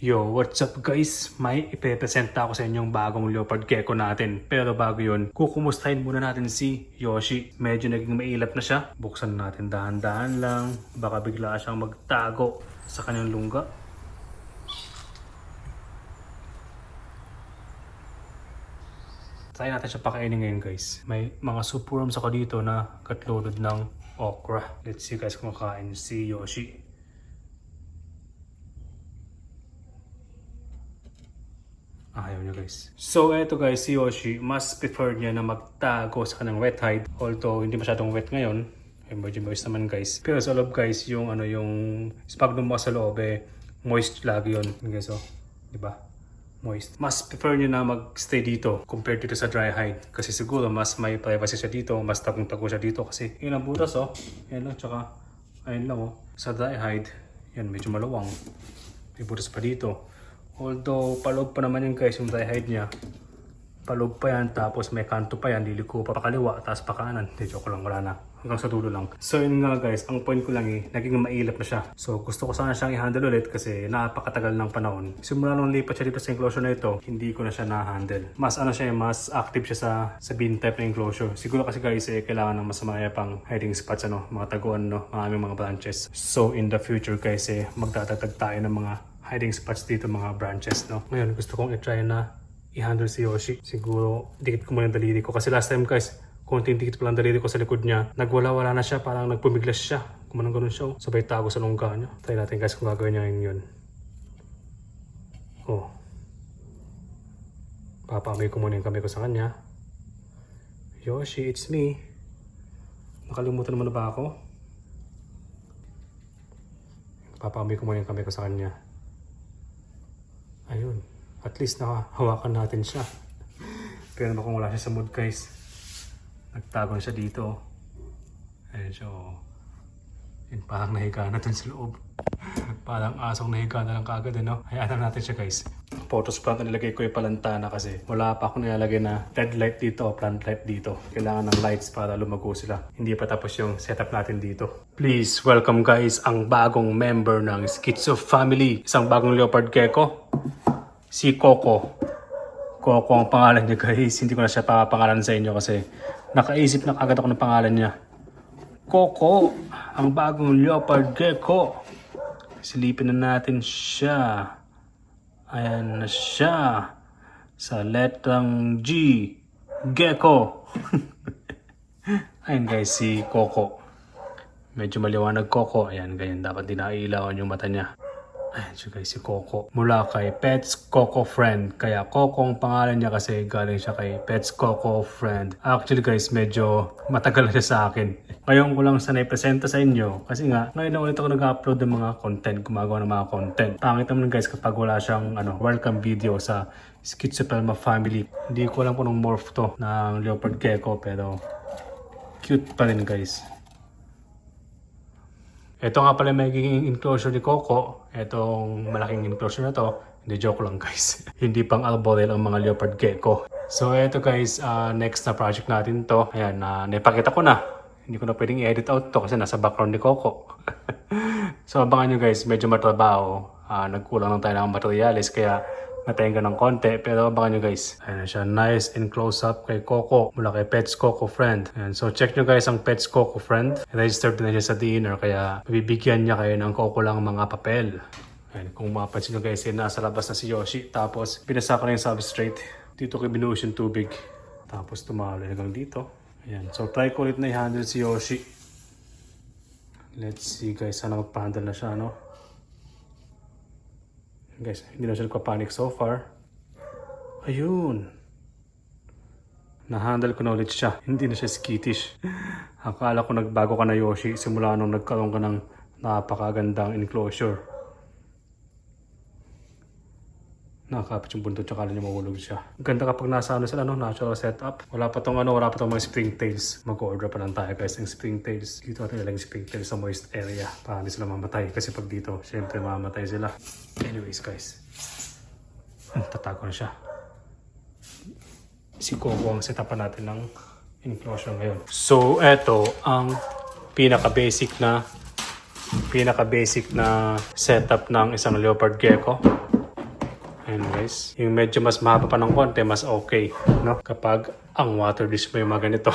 Yo, what's up guys? May ipepresenta ako sa inyong bagong leopard gecko natin. Pero bago yun, kukumustahin muna natin si Yoshi. Medyo naging mailap na siya. Buksan natin dahan-dahan lang. Baka bigla siyang magtago sa kanyang lungga. Try natin siya pakainin ngayon guys. May mga superworms ako dito na katloaded ng okra. Let's see guys kung makain si Yoshi. Ayaw niya guys. So eto guys, si Yoshi, mas prefer niya na magtago sa kanyang wet hide. Although hindi masyadong wet ngayon. Medyo moist naman guys. Pero sa loob guys, yung sphagnum mo sa loob moist lagi yun. Guys oh, diba? Moist. Mas prefer niya na magstay dito compared dito sa dry hide. Kasi siguro mas may privacy siya dito. Mas tagong-tago siya dito kasi yun ang butas oh. Yan lang, tsaka ayun lang oh. Sa dry hide, yan medyo malawang. May butas pa dito. Although, paloob pa naman yun guys, yung dry hide niya. Paloob pa yan, tapos may kanto pa yan, liliko pa pakaliwa, tapos pa kanan. Hindi, joke lang, wala na. Hanggang sa dulo lang. So yun nga guys, ang point ko lang naging mailap na siya. So gusto ko sana siyang i-handle ulit kasi napakatagal ng panahon. Simula nung lipat siya dito sa enclosure na ito, hindi ko na siya na-handle. Mas mas active siya sa bin type na enclosure. Siguro kasi guys, kailangan ng mas pang hiding spots, mga taguan, mga aming mga branches. So in the future guys, magtatagtag tayo ng mga hiding spots dito, mga branches, no? Ngayon, gusto kong i-try na i-handle si Yoshi. Siguro, dikit ko muna yung daliri ko. Kasi last time guys, konting dikit pa lang daliri ko sa likod niya. Nagwala-wala na siya, parang nagpumiglas siya. Kumanong ganun siya, sabay tago sa lungga niya. Try natin guys kung gagawin niya yun. Oh. Papamay ko muna yung kamay ko sa kanya. Yoshi, it's me. Nakalimutan mo na ba ako? Papamay ko muna yung kamay ko sa kanya. Ayun, at least nakahawakan natin siya. Pero kung wala siya sa mood guys, nagtago na siya dito. Ayun siya oh. Yun, parang nahiga na dun sa loob. Parang asong nahiga na lang kagad Hayaan na natin siya guys. Photos plant na nilagay ko yung palantana kasi wala pa akong nilalagay na dead light dito o plant light dito. Kailangan ng lights para lumago sila. Hindi pa tapos yung setup natin dito. Please welcome guys ang bagong member ng Schizo Family. Isang bagong leopard gecko. Si Coco. Coco ang pangalan niya guys. Hindi ko na siya papangalan sa inyo kasi nakaisip na kagad ako ng pangalan niya. Coco, ang bagong leopard gecko. Silipin na natin siya. Ayan na siya. Sa letrang G. Gecko. Ayan guys, si Coco. Medyo maliwanag Coco. Ayan, ganyan. Dapat din naiilawan yung mata niya. Ayan siya guys, si Coco. Mula kay Pets Coco Friend. Kaya Coco ang pangalan niya kasi galing siya kay Pets Coco Friend. Actually guys, medyo matagal na siya sa akin. Ngayon ko lang sana ipresenta sa inyo. Kasi nga, ngayon na ulit ako nag-upload ng mga content. Gumagawa ng mga content. Pangit naman guys kapag wala siyang welcome video sa Schizopelma Family. Hindi ko alam kung anong morph to ng leopard gecko pero cute pa rin guys. Ito nga pala magiging enclosure ni Coco. Itong malaking enclosure na to. Hindi, joke lang guys. Hindi pang arboreal ang mga leopard gecko. So ito guys, next na project natin to. Ayan, naipakita ko na. Hindi ko na pwedeng i-edit out to kasi nasa background ni Coco. So abangan nyo guys, medyo matrabaho. Nagkulang lang tayo ng materials kaya natayin ka ng konti. Pero abangan nyo guys. Ayan siya, nice and close up kay Coco. Mula kay Pets Coco Friend. Ayan, so check nyo guys ang Pets Coco Friend. Registered na siya sa dinner kaya mabibigyan niya kayo ng Coco lang mga papel. Ayan, kung mapansin nyo guys, nasa labas na si Yoshi. Tapos binasa ko na yung substrate. Dito kay binuhos yung tubig. Tapos tumalo hanggang dito. Ayan, so try ko ulit na i-handle si Yoshi. Let's see guys, sana magpa-handle na siya, Guys, hindi na siya nagpa-panic so far. Ayun. Na-handle ko na ulit siya. Hindi na siya skittish. Akala ko nagbago ka na Yoshi simula nung nagkaroon ka ng napakagandang enclosure. Nakakapit yung buntot tsaka niya mahulog siya. Ganda kapag nasa sila, natural setup. Wala pa tong mga springtails. Mag-order pa lang tayo guys ng springtails. Dito natin ilang springtails sa moist area. Para hindi sila mamatay. Kasi pag dito, syempre mamatay sila. Anyways guys. Tatago na siya. Si Coco ang setapan natin ng enclosure ngayon. So eto ang pinaka-basic na setup ng isang leopard gecko. Ayan guys. Yung medyo mas mahaba pa ng konti, mas okay. No? Kapag ang water dish mo yung mga ganito.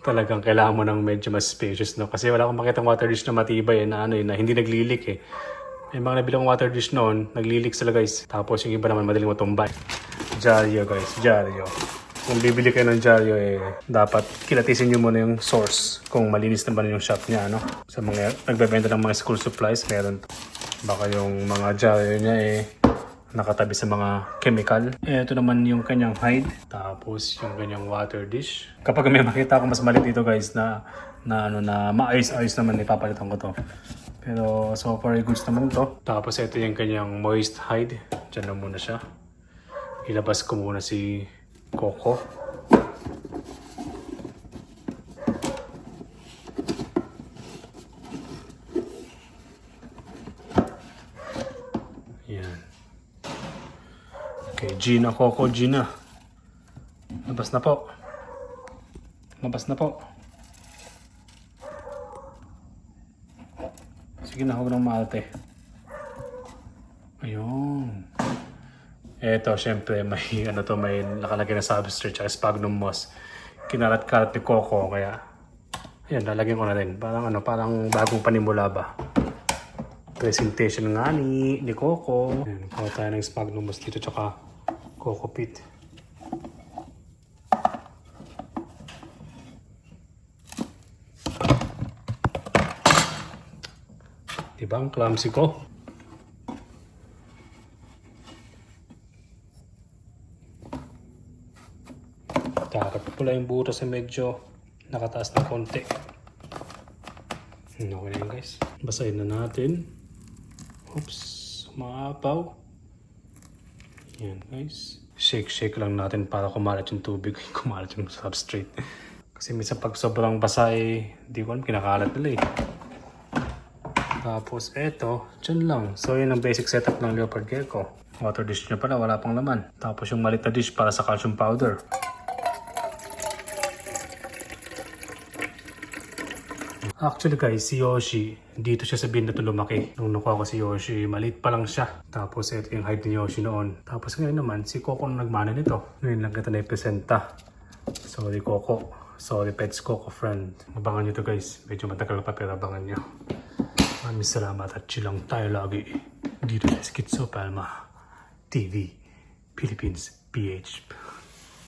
Talagang kailangan mo ng medyo mas spacious. No? Kasi wala akong makita water dish na matibay na, na hindi naglilik eh. May mga nabilang water dish noon, naglilik sila guys. Tapos yung iba naman madaling matumbay. Jaryo guys, Jaryo. Kung bibili kayo ng Jaryo dapat kilatisin nyo muna yung source. Kung malinis naman yung shop niya, no? Sa mga nagbebenta ng mga school supplies, meron to. Baka yung mga Jaryo niya nakatabi sa mga chemical. Ito naman yung kanyang hide. Tapos yung kanyang water dish. Kapag may makita ako mas malit dito guys na maayos-ayos naman, ipapalitan ko to. Pero so far goods naman to. Tapos ito yung kanyang moist hide. Diyan na muna siya. Ilabas ko muna si Coco. Yan. Okay, Gina, Coco, Gina. Labas na po. Labas na po. Sige na, huwag nang maalte. Ayun. Eto, syempre, may may nakalagay na substrate at sphagnum moss. Kinalat-kalat ni Coco, kaya ayan, lalagyan ko na rin. Parang bagong panimula ba. Presentation nga ni Coco. Ayan, kuha tayo ng sphagnum moss dito, tsaka Coco Peat. Diba ang clumsy ko? Dapat pula yung butas na medyo nakataas ng konti. Okay na yun guys. Basahin na natin. Oops, maapaw. Yan guys. Shake lang natin para kumalat yung tubig. Kumalat yung substrate. Kasi minsan pag sobrang basa di ko alam, kinakalat nila Tapos eto, dyan lang. So yun ang basic setup ng leopard gecko. Water dish niya pala, wala pang laman. Tapos yung maliit na dish para sa calcium powder. Actually guys, si Yoshi, dito siya sa bin na lumaki. Nung nakuha ko si Yoshi, maliit pa lang siya. Tapos ito yung height ni Yoshi noon. Tapos ngayon naman, si Coco nagmana nito. Ngayon lang kita na-presenta. Sorry Coco. Sorry pets Coco friend. Abangan nyo to guys. Medyo matagal pa pero abangan nyo. Maraming salamat at chill lang tayo lagi. Dito sa Schizo Palma TV Philippines PH.